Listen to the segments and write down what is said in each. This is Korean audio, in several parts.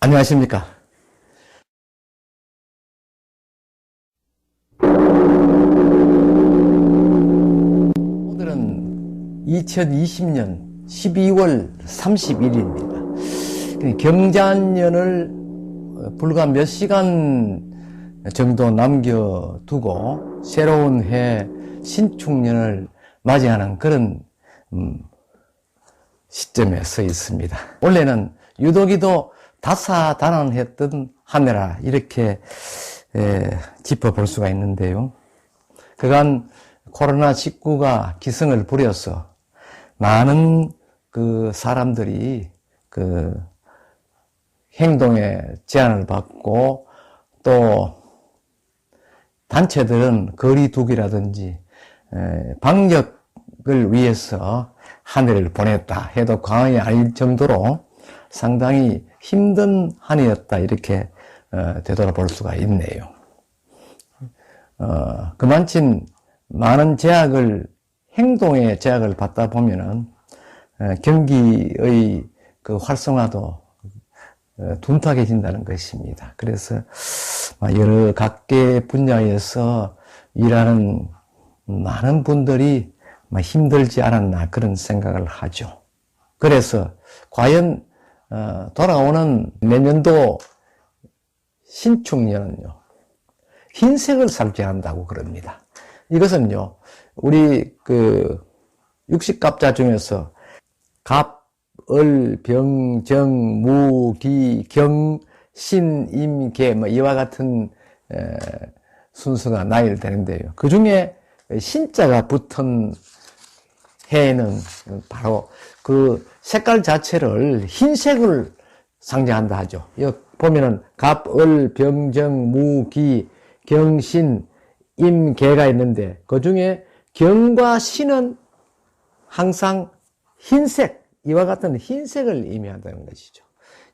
안녕하십니까. 오늘은 2020년 12월 30일입니다. 경자년을 불과 몇 시간 정도 남겨두고 새로운 해 신축년을 맞이하는 그런 시점에 서 있습니다. 원래는 유독이도 다사다난했던 한 해라 이렇게 짚어볼 수가 있는데요. 그간 코로나19가 기승을 부려서 많은 그 사람들이 그 행동에 제한을 받고 또 단체들은 거리두기라든지 방역을 위해서 한 해를 보냈다 해도 과언이 아닐 정도로 상당히 힘든 한 해였다 이렇게 되돌아볼 수가 있네요. 그만큼 많은 행동의 제약을 받다 보면은 경기의 그 활성화도 둔탁해진다는 것입니다. 그래서 여러 각계 분야에서 일하는 많은 분들이 힘들지 않았나 그런 생각을 하죠. 그래서 과연 돌아오는 내년도 신축년은요, 흰색을 상징한다고 그럽니다. 이것은요, 우리 그 육식갑자 중에서 갑, 을, 병, 정, 무, 기, 경, 신, 임, 개, 이와 같은 순서가 나열되는데요. 그 중에 신자가 붙은 해에는 바로 그 색깔 자체를 흰색을 상징한다 하죠. 여기 보면은 갑, 을, 병, 정, 무, 기, 경, 신, 임, 개가 있는데 그 중에 경과 신은 항상 흰색, 이와 같은 흰색을 의미한다는 것이죠.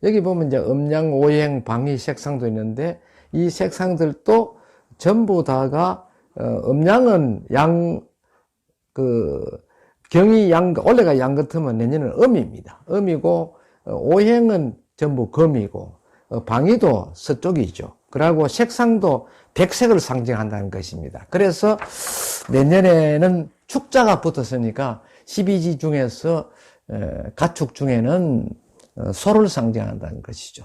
여기 보면 이제 음양, 오행, 방위 색상도 있는데 이 색상들도 전부 다가 음양은 경이 올해가 양 같으면 내년은 음입니다. 음이고 오행은 전부 금이고 방위도 서쪽이죠. 그리고 색상도 백색을 상징한다는 것입니다. 그래서 내년에는 축자가 붙었으니까 12지 중에서 가축 중에는 소를 상징한다는 것이죠.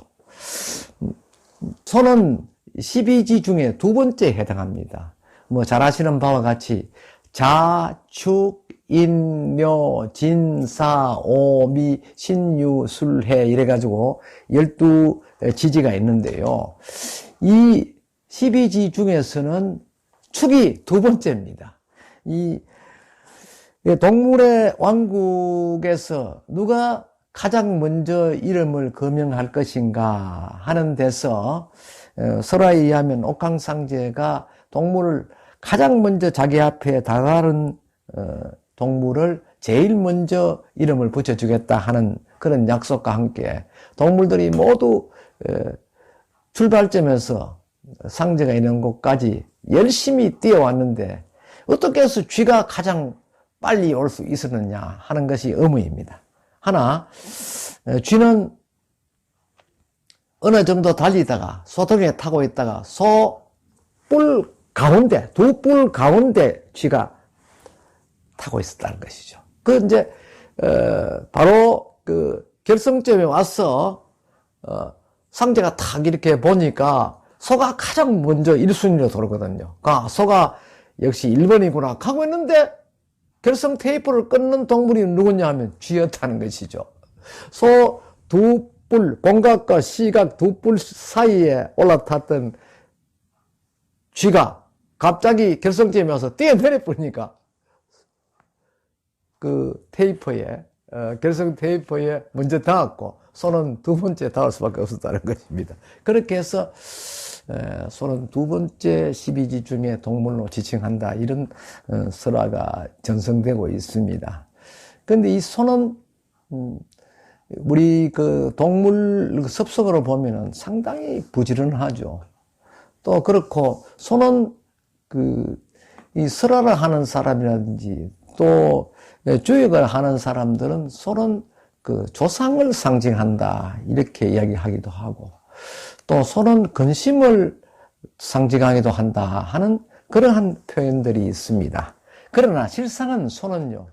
소는 12지 중에 두 번째에 해당합니다. 잘 아시는 바와 같이 자, 축, 인, 묘, 진, 사, 오, 미, 신유, 술, 해 이래가지고 12지지가 있는데요. 이 12지 중에서는 축이 두 번째입니다. 이 동물의 왕국에서 누가 가장 먼저 이름을 거명할 것인가 하는 데서 설화에 의하면 옥황상제가 동물을 가장 먼저 자기 앞에 다가른 동물을 제일 먼저 이름을 붙여주겠다 하는 그런 약속과 함께 동물들이 모두 출발점에서 상제가 있는 곳까지 열심히 뛰어왔는데 어떻게 해서 쥐가 가장 빨리 올 수 있었느냐 하는 것이 의문입니다. 하나, 쥐는 어느 정도 달리다가 소등에 타고 있다가 소뿔 가운데, 두 뿔 가운데 쥐가 타고 있었다는 것이죠. 이제 바로 그 결승점에 와서 상제가 탁 이렇게 보니까 소가 가장 먼저 1순위로 돌거든요. 소가 역시 1번이구나 하고 있는데 결승 테이프를 끊는 동물이 누구냐 하면 쥐였다는 것이죠. 소 두 뿔, 봉각과 시각 두 뿔 사이에 올라탔던 쥐가 갑자기 결승점에 와서 뛰어내려 버리니까 그 테이프에, 결승 테이프에 먼저 닿았고 소는 두 번째 닿을 수밖에 없었다는 것입니다. 그렇게 해서 소는 두 번째 12지 중에 동물로 지칭한다 이런 설화가 전성되고 있습니다. 그런데 이 소는 우리 그 동물 습성으로 보면은 상당히 부지런하죠. 또 그렇고 소는 이 설화를 하는 사람이라든지 또 주역을 하는 사람들은 소는 그 조상을 상징한다 이렇게 이야기하기도 하고 또 소는 근심을 상징하기도 한다 하는 그러한 표현들이 있습니다. 그러나 실상은 소는요,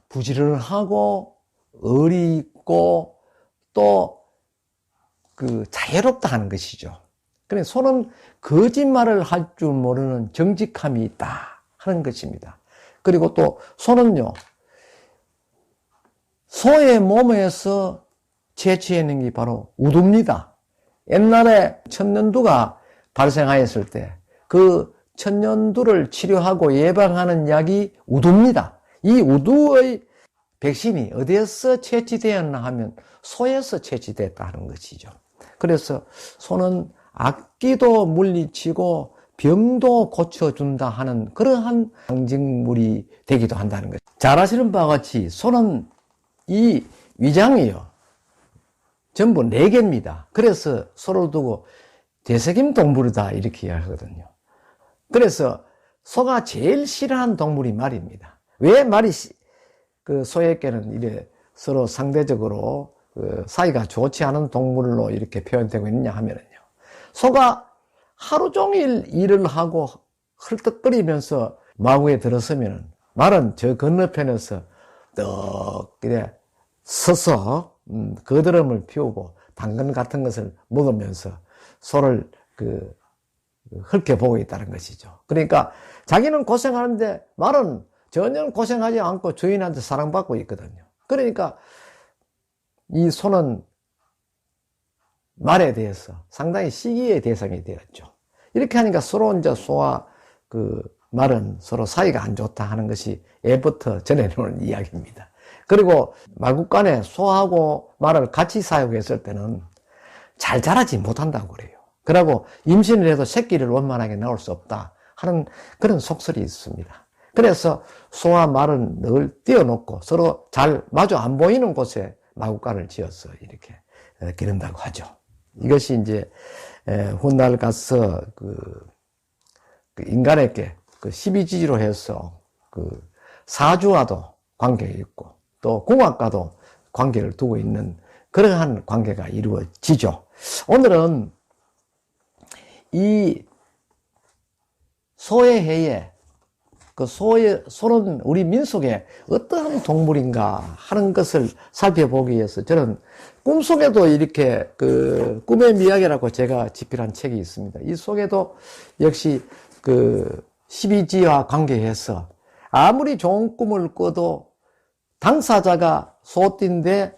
부지런하고 의리 있고 또 그 자유롭다 하는 것이죠. 그래 소는 거짓말을 할 줄 모르는 정직함이 있다 하는 것입니다. 그리고 또 소는요, 소의 몸에서 채취해낸 게 바로 우두입니다. 옛날에 천년두가 발생하였을 때 그 천년두를 치료하고 예방하는 약이 우두입니다. 이 우두의 백신이 어디에서 채취되었나 하면 소에서 채취됐다는 것이죠. 그래서 소는 악기도 물리치고 병도 고쳐준다 하는 그러한 상징물이 되기도 한다는 것. 잘 아시는 바와 같이 소는 이 위장이요, 전부 4개입니다. 그래서 소를 두고 되새김 동물이다 이렇게 이야기하거든요. 그래서 소가 제일 싫어하는 동물이 말입니다. 왜 말이 그 소에게는 이래 서로 상대적으로 그 사이가 좋지 않은 동물로 이렇게 표현되고 있느냐 하면은요, 소가 하루 종일 일을 하고 헐떡거리면서 마구에 들어서면은 말은 저 건너편에서 떡 이래 서서 거드름을 피우고 당근 같은 것을 먹으면서 소를 헐켜보고 있다는 것이죠. 그러니까 자기는 고생하는데 말은 전혀 고생하지 않고 주인한테 사랑받고 있거든요. 그러니까 이 소는 말에 대해서 상당히 시기의 대상이 되었죠. 이렇게 하니까 서로 이제 소와 그 말은 서로 사이가 안 좋다 하는 것이 예부터 전해놓은 이야기입니다. 그리고 말국간에 소하고 말을 같이 사육했을 때는 잘 자라지 못한다고 그래요. 그러고 임신을 해도 새끼를 원만하게 낳을 수 없다 하는 그런 속설이 있습니다. 그래서 소와 말은 늘 띄워놓고 서로 잘 마주 안 보이는 곳에 마구간을 지어서 이렇게 기른다고 하죠. 이것이 이제 훗날 가서 그 인간에게 그 12지지로 해서 그 사주와도 관계가 있고 또 궁합과도 관계를 두고 있는 그러한 관계가 이루어지죠. 오늘은 이 소의 해에 그 소는 우리 민속에 어떠한 동물인가 하는 것을 살펴보기 위해서 저는 꿈속에도 이렇게 그 꿈의 미학이라고 제가 집필한 책이 있습니다. 이 속에도 역시 그 12지와 관계해서 아무리 좋은 꿈을 꿔도 당사자가 소띠인데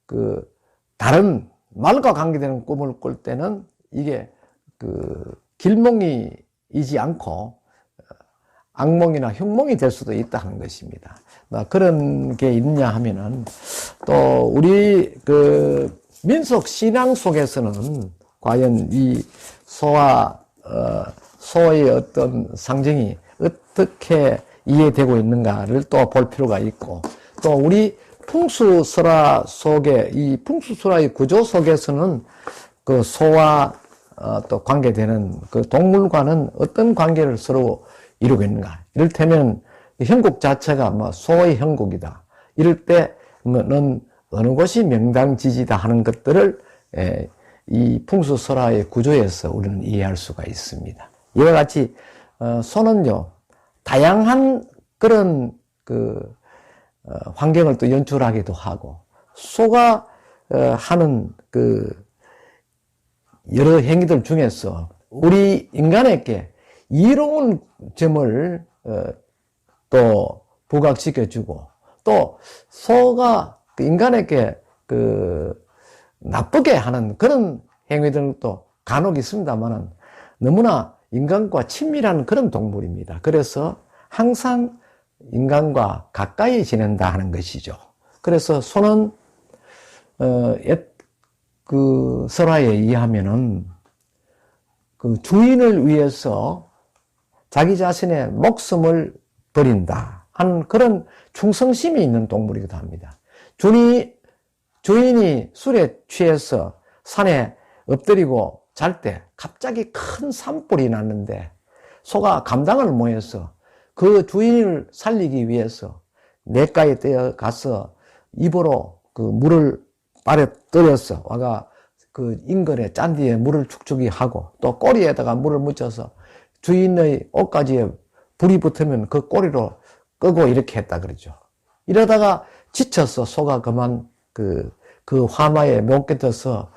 그 다른 말과 관계되는 꿈을 꿀 때는 이게 그 길몽이이지 않고 악몽이나 흉몽이 될 수도 있다는 것입니다. 그런 게 있냐 하면은 또 우리 그 민속 신앙 속에서는 과연 이 소와 소의 어떤 상징이 어떻게 이해되고 있는가를 또 볼 필요가 있고, 또 우리 풍수설화 속에 이 풍수설화의 구조 속에서는 그 소와 또 관계되는 그 동물과는 어떤 관계를 서로 이루고 있는가. 이를테면 형국 자체가 뭐 소의 형국이다. 이럴 때는 어느 곳이 명당지지다 하는 것들을 이 풍수설화의 구조에서 우리는 이해할 수가 있습니다. 이와 같이 소는요, 다양한 그런 환경을 또 연출하기도 하고, 소가 하는 여러 행위들 중에서 우리 인간에게 이로운 점을 또 부각시켜주고, 또 소가 인간에게 나쁘게 하는 그런 행위들도 간혹 있습니다만은 너무나 인간과 친밀한 그런 동물입니다. 그래서 항상 인간과 가까이 지낸다 하는 것이죠. 그래서 소는 옛 설화에 의하면은 그 주인을 위해서 자기 자신의 목숨을 버린다 하는 그런 충성심이 있는 동물이기도 합니다. 주인이 술에 취해서 산에 엎드리고 잘 때 갑자기 큰 산불이 났는데 소가 감당을 못해서 그 주인을 살리기 위해서 냇가에 뛰어가서 입으로 그 물을 빨아 떨어서 와가 그 인근에 짠디에 물을 축축이 하고 또 꼬리에다가 물을 묻혀서 주인의 옷가지에 불이 붙으면 그 꼬리로 끄고 이렇게 했다 그러죠. 이러다가 지쳐서 소가 그만 그 화마에 못 견뎌서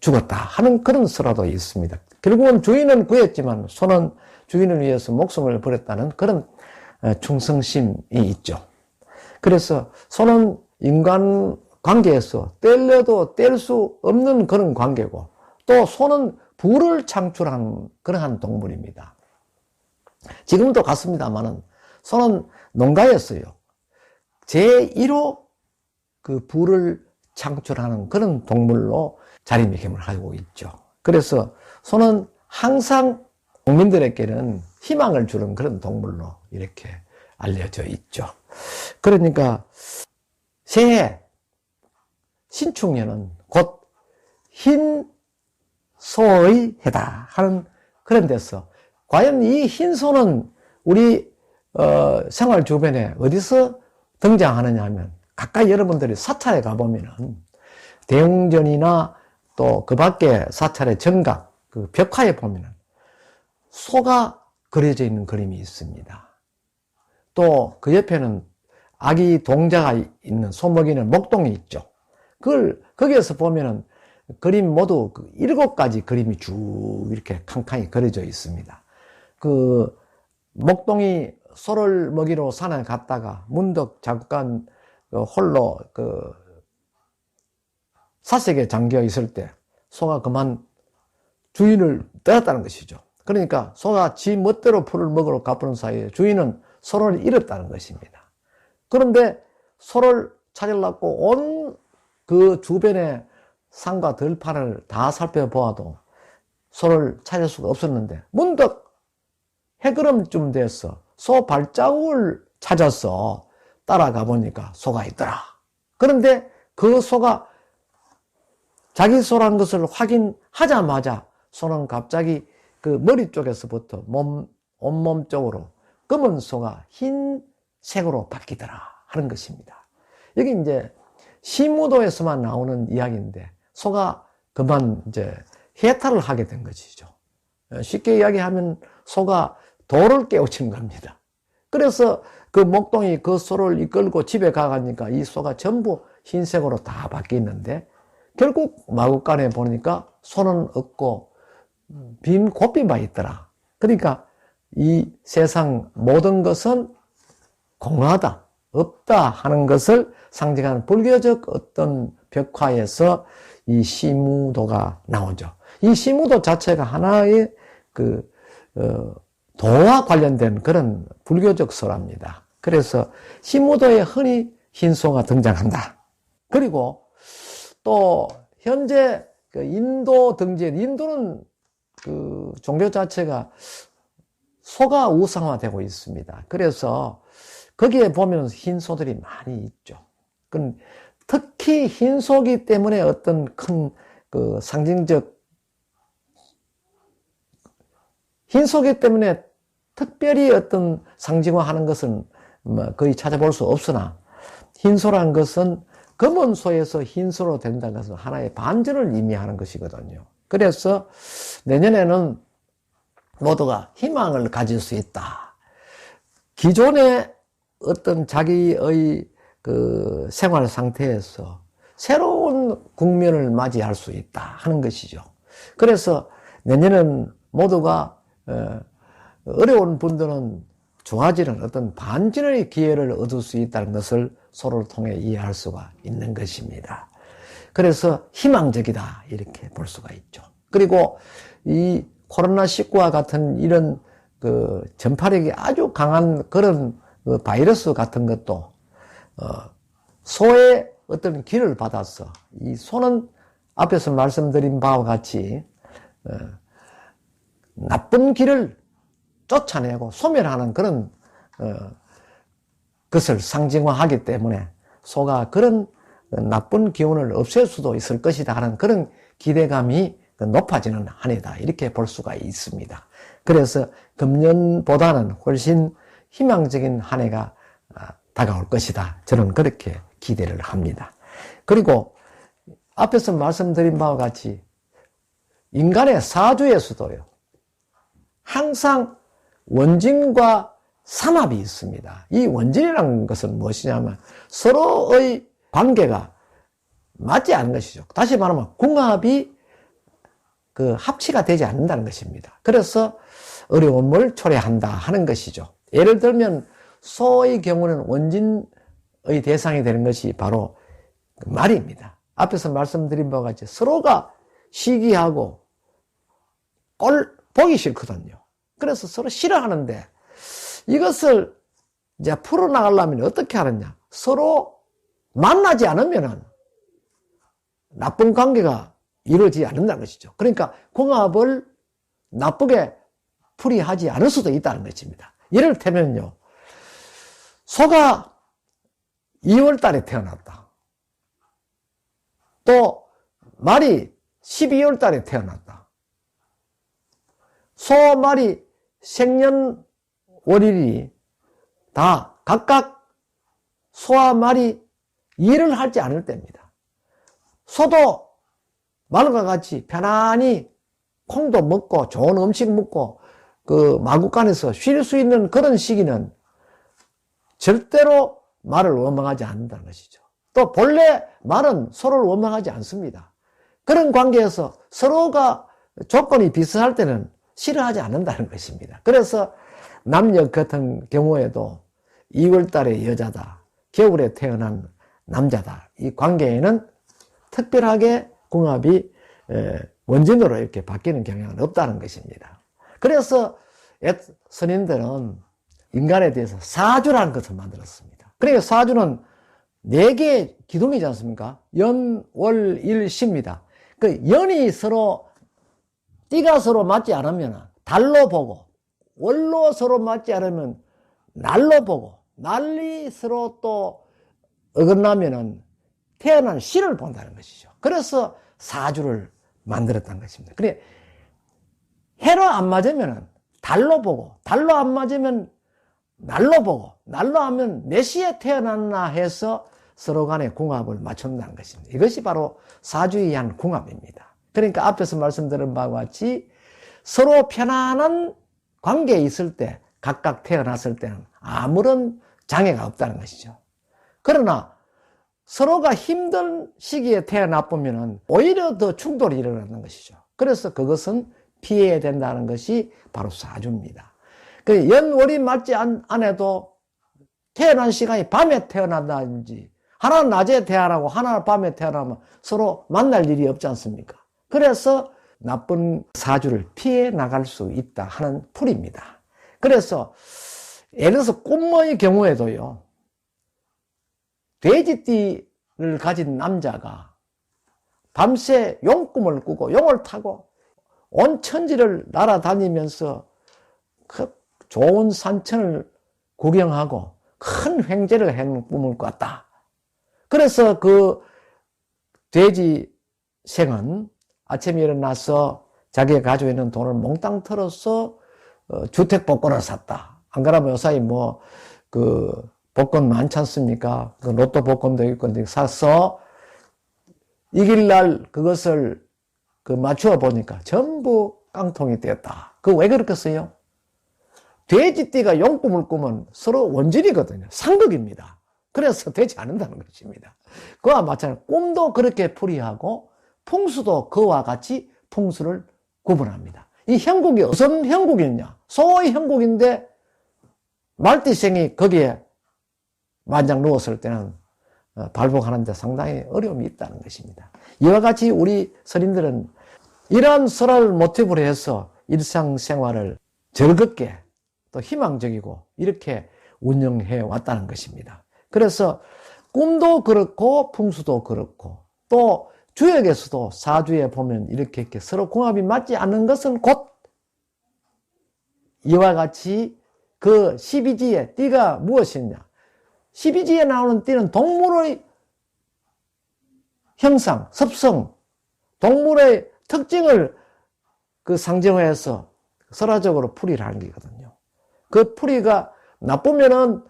죽었다 하는 그런 설화도 있습니다. 결국은 주인은 구했지만 소는 주인을 위해서 목숨을 버렸다는 그런 충성심이 있죠. 그래서 소는 인간 관계에서 떼려도 뗄 수 없는 그런 관계고, 또 소는 부를 창출한 그러한 동물입니다. 지금도 같습니다만은 소는 농가였어요. 제1호 그 부를 창출하는 그런 동물로 자리매김을 하고 있죠. 그래서 소는 항상 국민들에게는 희망을 주는 그런 동물로 이렇게 알려져 있죠. 그러니까 새해 신축년은 곧 흰소의 해다 하는 그런 데서 과연 이 흰소는 우리 생활 주변에 어디서 등장하느냐 하면 가까이 여러분들이 사찰에 가보면은 대웅전이나 또 그 밖에 사찰의 정각 그 벽화에 보면은 소가 그려져 있는 그림이 있습니다. 또 그 옆에는 아기 동자가 있는 소 먹이는 목동이 있죠. 거기에서 보면은 그림 모두 7가지 그림이 쭉 이렇게 칸칸이 그려져 있습니다. 그 목동이 소를 먹이러 산에 갔다가 문득 잠깐 홀로 사색에 잠겨 있을 때 소가 그만 주인을 떠났다는 것이죠. 그러니까 소가 지 멋대로 풀을 먹으러 가보는 사이에 주인은 소를 잃었다는 것입니다. 그런데 소를 찾으려고 온 그 주변의 산과 들판을 다 살펴보아도 소를 찾을 수가 없었는데 문득 해걸음쯤 돼서 소 발자국을 찾아서 따라가 보니까 소가 있더라. 그런데 그 소가 자기 소라는 것을 확인하자마자 소는 갑자기 그 머리 쪽에서부터 온몸 쪽으로 검은 소가 흰색으로 바뀌더라 하는 것입니다. 여기 이제 시무도에서만 나오는 이야기인데 소가 그만 이제 해탈을 하게 된 것이죠. 쉽게 이야기하면 소가 도를 깨우치는 겁니다. 그래서 그 목동이 그 소를 이끌고 집에 가가니까 이 소가 전부 흰색으로 다 바뀌었는데 결국 마구간에 보니까 소는 없고 빈 고삐만 있더라. 그러니까 이 세상 모든 것은 공허하다, 없다 하는 것을 상징하는 불교적 어떤 벽화에서 이 시무도가 나오죠. 이 시무도 자체가 하나의 도와 관련된 그런 불교적 설화입니다. 그래서 시무도에 흔히 흰소가 등장한다. 그리고 또 현재 인도 등지에 인도는 그 종교 자체가 소가 우상화되고 있습니다. 그래서 거기에 보면 흰소들이 많이 있죠. 특히 흰소기 때문에 어떤 큰 그 상징적 흰소기 때문에 특별히 어떤 상징화하는 것은 거의 찾아볼 수 없으나 흰소란 것은 검은 소에서 흰소로 된다는 것은 하나의 반전을 의미하는 것이거든요. 그래서 내년에는 모두가 희망을 가질 수 있다. 기존의 어떤 자기의 그 생활 상태에서 새로운 국면을 맞이할 수 있다 하는 것이죠. 그래서 내년은 모두가 어려운 분들은 좋아지는 어떤 반전의 기회를 얻을 수 있다는 것을 서로를 통해 이해할 수가 있는 것입니다. 그래서 희망적이다 이렇게 볼 수가 있죠. 그리고 이 코로나19와 같은 이런 그 전파력이 아주 강한 그런 그 바이러스 같은 것도 소의 어떤 길을 받아서 이 소는 앞에서 말씀드린 바와 같이 나쁜 길을 쫓아내고 소멸하는 그런 것을 상징화하기 때문에 소가 그런 나쁜 기운을 없앨 수도 있을 것이다 하는 그런 기대감이 높아지는 한 해다 이렇게 볼 수가 있습니다. 그래서 금년보다는 훨씬 희망적인 한 해가 다가올 것이다. 저는 그렇게 기대를 합니다. 그리고 앞에서 말씀드린 바와 같이 인간의 사주에서도요, 항상 원진과 삼합이 있습니다. 이 원진이라는 것은 무엇이냐면 서로의 관계가 맞지 않는 것이죠. 다시 말하면 궁합이 합치가 되지 않는다는 것입니다. 그래서 어려움을 초래한다 하는 것이죠. 예를 들면 소의 경우는 원진의 대상이 되는 것이 바로 말입니다. 앞에서 말씀드린 바와 같이 서로가 시기하고 꼴 보기 싫거든요. 그래서 서로 싫어하는데 이것을 이제 풀어나가려면 어떻게 하느냐. 서로 만나지 않으면 나쁜 관계가 이루어지지 않는다는 것이죠. 그러니까 궁합을 나쁘게 풀이하지 않을 수도 있다는 것입니다. 이를테면요, 소가 2월 달에 태어났다. 또 말이 12월 달에 태어났다. 소, 말이 생년월일이 다 각각 소와 말이 일을 하지 않을 때입니다. 소도 말과 같이 편안히 콩도 먹고 좋은 음식 먹고 마구간에서 쉴 수 있는 그런 시기는 절대로 말을 원망하지 않는다는 것이죠. 또 본래 말은 서로를 원망하지 않습니다. 그런 관계에서 서로가 조건이 비슷할 때는 싫어하지 않는다는 것입니다. 그래서 남녀 같은 경우에도 2월 달에 여자다, 겨울에 태어난 남자다, 이 관계에는 특별하게 궁합이 원진으로 이렇게 바뀌는 경향은 없다는 것입니다. 그래서 스님들은 인간에 대해서 사주라는 것을 만들었습니다. 그러니까 사주는 4개의 기둥이지 않습니까? 연, 월, 일, 시입니다. 그 연이 서로, 띠가 서로 맞지 않으면 달로 보고, 월로 서로 맞지 않으면 날로 보고, 날이 서로 또 어긋나면은 태어난 시를 본다는 것이죠. 그래서 사주를 만들었다는 것입니다. 그래, 해로 안 맞으면 달로 보고, 달로 안 맞으면 날로 보고, 날로 하면 몇 시에 태어났나 해서 서로 간의 궁합을 맞춘다는 것입니다. 이것이 바로 사주에 의한 궁합입니다. 그러니까 앞에서 말씀드린 바와 같이 서로 편안한 관계에 있을 때, 각각 태어났을 때는 아무런 장애가 없다는 것이죠. 그러나 서로가 힘든 시기에 태어나보면 오히려 더 충돌이 일어나는 것이죠. 그래서 그것은 피해야 된다는 것이 바로 사주입니다. 연월이 맞지 않아도 태어난 시간이 밤에 태어난다든지, 하나는 낮에 태어나고 하나는 밤에 태어나면 서로 만날 일이 없지 않습니까? 그래서 나쁜 사주를 피해 나갈 수 있다 하는 풀입니다. 그래서 예를 들어서 꽃모의 경우에도요, 돼지띠를 가진 남자가 밤새 용꿈을 꾸고 용을 타고 온 천지를 날아다니면서 그 좋은 산천을 구경하고 큰 횡재를 해는 꿈을 꿨다. 그래서 그 돼지생은 아침에 일어나서 자기가 가지고 있는 돈을 몽땅 털어서 주택 복권을 샀다. 안 그러면 요사이 복권 많지 않습니까? 로또 복권도 있고, 사서 이길 날 그것을 맞추어 보니까 전부 깡통이 되었다. 왜 그렇겠어요? 돼지띠가 용꿈을 꾸면 서로 원진이거든요. 상극입니다. 그래서 되지 않는다는 것입니다. 그와 마찬가지로 꿈도 그렇게 풀이하고 풍수도 그와 같이 풍수를 구분합니다. 이 형국이 어떤 형국이냐? 소의 형국인데 말띠생이 거기에 만장 누웠을 때는 발복하는데 상당히 어려움이 있다는 것입니다. 이와 같이 우리 스님들은 이러한 설화를 모티브로 해서 일상생활을 즐겁게 또 희망적이고 이렇게 운영해 왔다는 것입니다. 그래서 꿈도 그렇고 풍수도 그렇고 또 주역에서도 사주에 보면 이렇게 서로 궁합이 맞지 않는 것은 곧 이와 같이 그 12지의 띠가 무엇이냐? 12지에 나오는 띠는 동물의 형상, 습성, 동물의 특징을 상정해서 설화적으로 풀이를 하는 거거든요. 그 풀이가 나쁘면은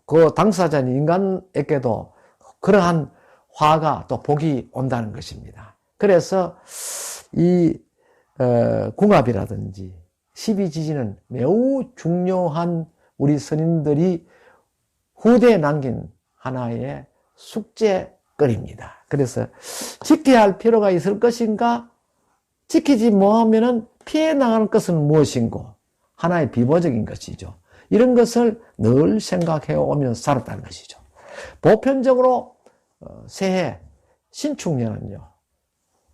그 당사자인 인간에게도 그러한 화가 또 복이 온다는 것입니다. 그래서 이 궁합이라든지 십이지지는 매우 중요한 우리 스님들이 후대에 남긴 하나의 숙제거리입니다. 그래서 지켜야 할 필요가 있을 것인가? 지키지 못하면 피해 나가는 것은 무엇인고? 하나의 비보적인 것이죠. 이런 것을 늘 생각해 오면서 살았다는 것이죠. 보편적으로 새해 신축년은요,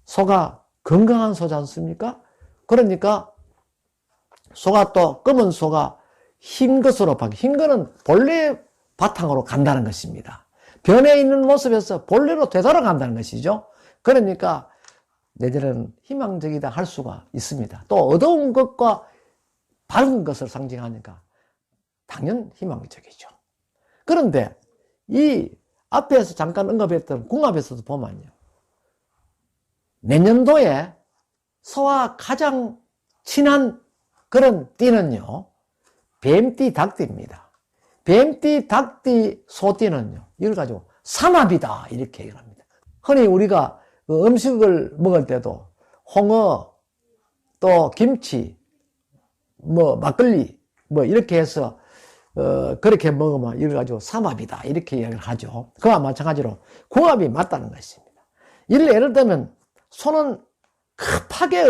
소가 건강한 소지 않습니까? 그러니까 소가 또 검은 소가 흰 것으로 바뀌, 흰 거는 본래 바탕으로 간다는 것입니다. 변해 있는 모습에서 본래로 되돌아간다는 것이죠. 그러니까 내년은 희망적이다 할 수가 있습니다. 또 어두운 것과 밝은 것을 상징하니까 당연 희망적이죠. 그런데 이 앞에서 잠깐 언급했던 궁합에서도 보면요, 내년도에 소와 가장 친한 그런 띠는요, 뱀띠, 닭띠입니다. 뱀띠, 닭띠, 소띠는요, 이걸 가지고 삼합이다 이렇게 얘기를 합니다. 흔히 우리가 음식을 먹을 때도 홍어, 또 김치, 뭐 막걸리, 뭐 이렇게 해서 그렇게 먹으면 이걸 가지고 삼합이다 이렇게 이야기를 하죠. 그와 마찬가지로 궁합이 맞다는 것입니다. 예를 들면 소는 급하게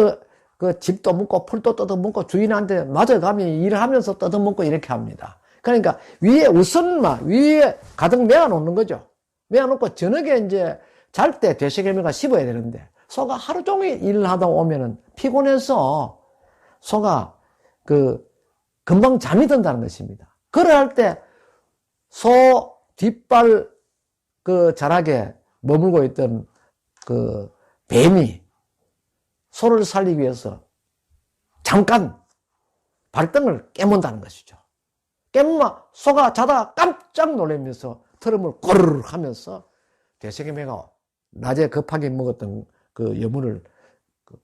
그 집도 묻고 풀도 뜯어먹고 주인한테 맞아가면 일을 하면서 뜯어먹고 이렇게 합니다. 그러니까 위에 우선만 위에 가득 메어놓는 거죠. 메어놓고 저녁에 이제 잘 때 되시개미가 씹어야 되는데 소가 하루 종일 일을 하다 오면은 피곤해서 소가 금방 잠이 든다는 것입니다. 그럴 때 소 뒷발 자락에 머물고 있던 뱀이 소를 살리기 위해서 잠깐 발등을 깨문다는 것이죠. 깨무면 소가 자다 깜짝 놀라면서 트름을 꼬르르 하면서 되새김애가 낮에 급하게 먹었던 그 여물을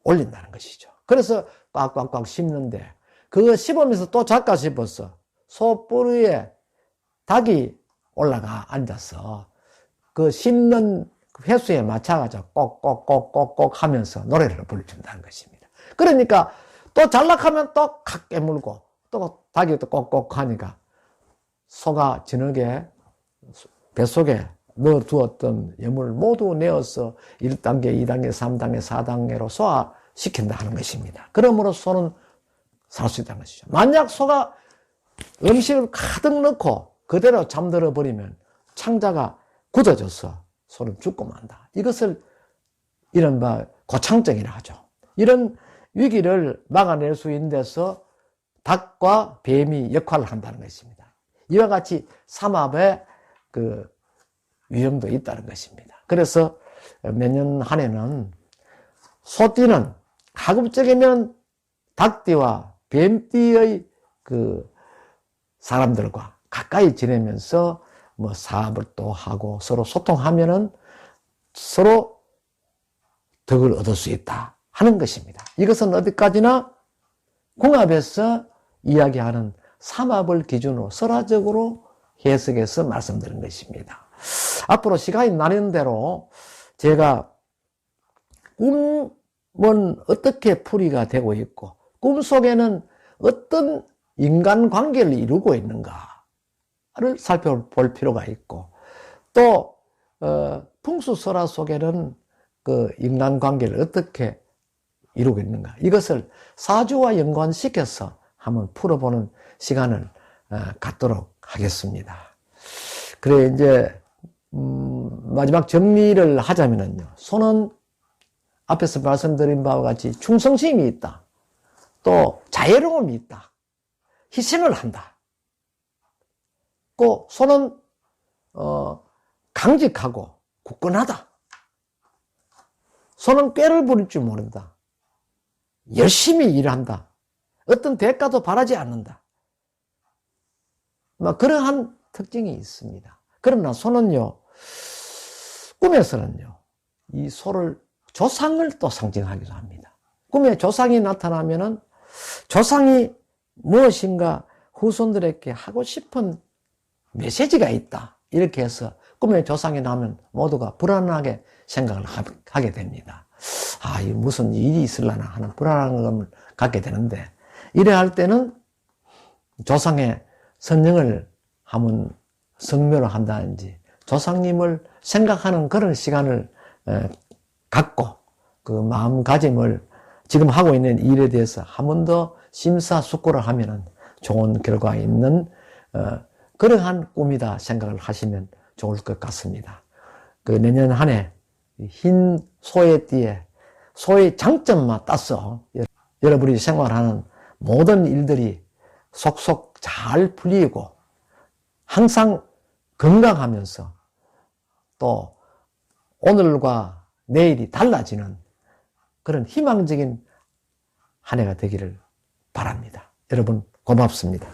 올린다는 것이죠. 그래서 꽉꽉꽉 씹는데 그거 씹으면서 또 잠깐 씹었어. 소 뿌리에 닭이 올라가 앉아서 그 씹는 횟수에 맞춰가지고 꼭꼭꼭꼭꼭 하면서 노래를 불러준다는 것입니다. 그러니까 또 잘락하면 또 칵 깨물고 또 닭이 또 꼭꼭 하니까 소가 저녁에 뱃속에 넣어두었던 염을 모두 내어서 1단계, 2단계, 3단계, 4단계로 소화시킨다 하는 것입니다. 그러므로 소는 살 수 있다는 것이죠. 만약 소가 음식을 가득 넣고 그대로 잠들어 버리면 창자가 굳어져서 소는 죽고 만다. 이것을 이른바 고창증이라 하죠. 이런 위기를 막아낼 수 있는 데서 닭과 뱀이 역할을 한다는 것입니다. 이와 같이 삼합의 유형도 있다는 것입니다. 그래서 매년 한 해는 소띠는 가급적이면 닭띠와 뱀띠의 사람들과 가까이 지내면서 뭐 사업을 또 하고 서로 소통하면은 서로 덕을 얻을 수 있다 하는 것입니다. 이것은 어디까지나 궁합에서 이야기하는 삼합을 기준으로 설화적으로 해석해서 말씀드린 것입니다. 앞으로 시간이 나는 대로 제가 꿈은 어떻게 풀이가 되고 있고 꿈 속에는 어떤 인간관계를 이루고 있는가를 살펴볼 필요가 있고 또 풍수설화 속에는 그 인간관계를 어떻게 이루고 있는가 이것을 사주와 연관시켜서 한번 풀어보는 시간을 갖도록 하겠습니다. 그래 이제 마지막 정리를 하자면요, 소는 앞에서 말씀드린 바와 같이 충성심이 있다, 또 자애로움이 있다, 희생을 한다. 또 소는 강직하고 굳건하다. 소는 꾀를 부릴 줄 모른다. 열심히 일한다. 어떤 대가도 바라지 않는다. 그러한 특징이 있습니다. 그러나 소는요, 꿈에서는요, 이 소를 조상을 또 상징하기도 합니다. 꿈에 조상이 나타나면은 조상이 무엇인가 후손들에게 하고 싶은 메시지가 있다. 이렇게 해서 꿈에 조상이 나면 모두가 불안하게 생각을 하게 됩니다. 아, 이 무슨 일이 있으려나 하는 불안한 감을 갖게 되는데, 이래 할 때는 조상의 선령을 한번 성묘를 한다든지 조상님을 생각하는 그런 시간을 갖고 그 마음가짐을 지금 하고 있는 일에 대해서 한 번 더 심사숙고를 하면은 좋은 결과가 있는 그러한 꿈이다 생각을 하시면 좋을 것 같습니다. 그 내년 한 해 흰 소의 소의 장점만 따서 여러분이 생활하는 모든 일들이 속속 잘 풀리고 항상 건강하면서 또 오늘과 내일이 달라지는 그런 희망적인 한 해가 되기를 바랍니다. 여러분 고맙습니다.